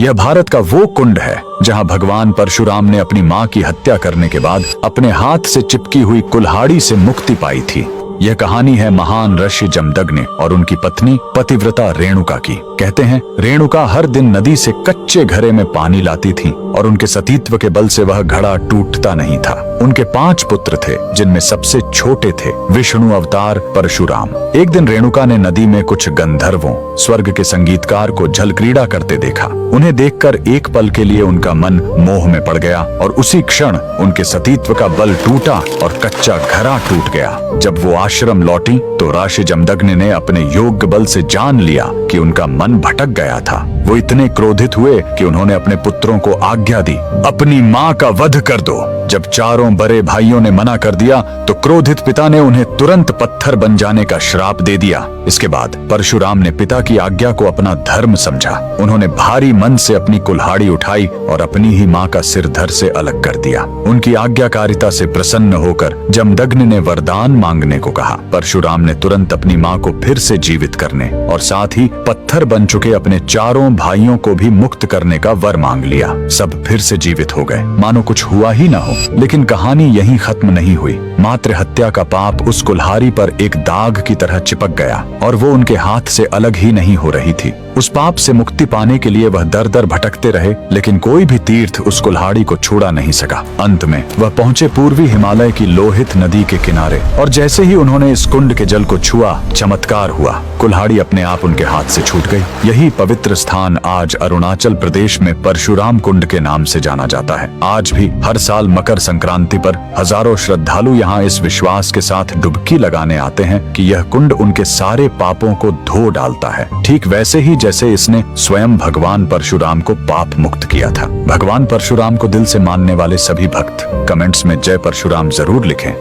यह भारत का वो कुंड है जहां भगवान परशुराम ने अपनी मां की हत्या करने के बाद अपने हाथ से चिपकी हुई कुल्हाड़ी से मुक्ति पाई थी। यह कहानी है महान ऋषि जमदग्नि और उनकी पत्नी पतिव्रता रेणुका की। कहते हैं रेणुका हर दिन नदी से कच्चे घड़े में पानी लाती थी और उनके सतीत्व के बल से वह घड़ा टूटता नहीं था। उनके 5 पुत्र थे जिनमें सबसे छोटे थे विष्णु अवतार परशुराम। एक दिन रेणुका ने नदी में कुछ गंधर्वों स्वर्ग के संगीतकार को जल क्रीड़ा करते देखा। उन्हें देखकर एक पल के लिए उनका मन मोह में पड़ गया और उसी क्षण उनके सतीत्व का बल टूटा और कच्चा घड़ा टूट गया। जब वो आश्रम लौटी तो ऋषि जमदग्नि ने अपने योग्य बल से जान लिया कि उनका मन भटक गया था। वो इतने क्रोधित हुए कि उन्होंने अपने पुत्रों को आज्ञा दी, अपनी मां का वध कर दो। जब चारों बड़े भाइयों ने मना कर दिया तो क्रोधित पिता ने उन्हें तुरंत पत्थर बन जाने का श्राप दे दिया। इसके बाद परशुराम ने पिता की आज्ञा को अपना धर्म समझा। उन्होंने भारी मन से अपनी कुल्हाड़ी उठाई और अपनी ही मां का सिर धड़ से अलग कर दिया। उनकी आज्ञाकारिता से प्रसन्न होकर जमदग्नि ने वरदान मांगने को कहा। परशुराम ने तुरंत अपनी मां को फिर से जीवित करने और साथ ही पत्थर बन चुके अपने चारों भाइयों को भी मुक्त करने का वर मांग लिया। सब फिर से जीवित हो गए, मानो कुछ हुआ ही ना हो। लेकिन कहानी यहीं खत्म नहीं हुई। मातृ हत्या का पाप उस कुल्हाड़ी पर एक दाग की तरह चिपक गया और वो उनके हाथ से अलग ही नहीं हो रही थी। उस पाप से मुक्ति पाने के लिए वह दर दर भटकते रहे, लेकिन कोई भी तीर्थ उस कुल्हाड़ी को छुड़ा नहीं सका। अंत में वह पहुंचे पूर्वी हिमालय की लोहित नदी के किनारे और जैसे ही उन्होंने इस कुंड के जल को छुआ, चमत्कार हुआ। कुल्हाड़ी अपने आप उनके हाथ से छूट गई। यही पवित्र स्थान आज अरुणाचल प्रदेश में परशुराम कुंड के नाम से जाना जाता है। आज भी हर साल मकर संक्रांति पर हजारों श्रद्धालु यहाँ इस विश्वास के साथ डुबकी लगाने आते हैं कि यह कुंड उनके सारे पापों को धो डालता है, ठीक वैसे ही जैसे इसने स्वयं भगवान परशुराम को पाप मुक्त किया था। भगवान परशुराम को दिल से मानने वाले सभी भक्त कमेंट्स में जय परशुराम जरूर लिखें।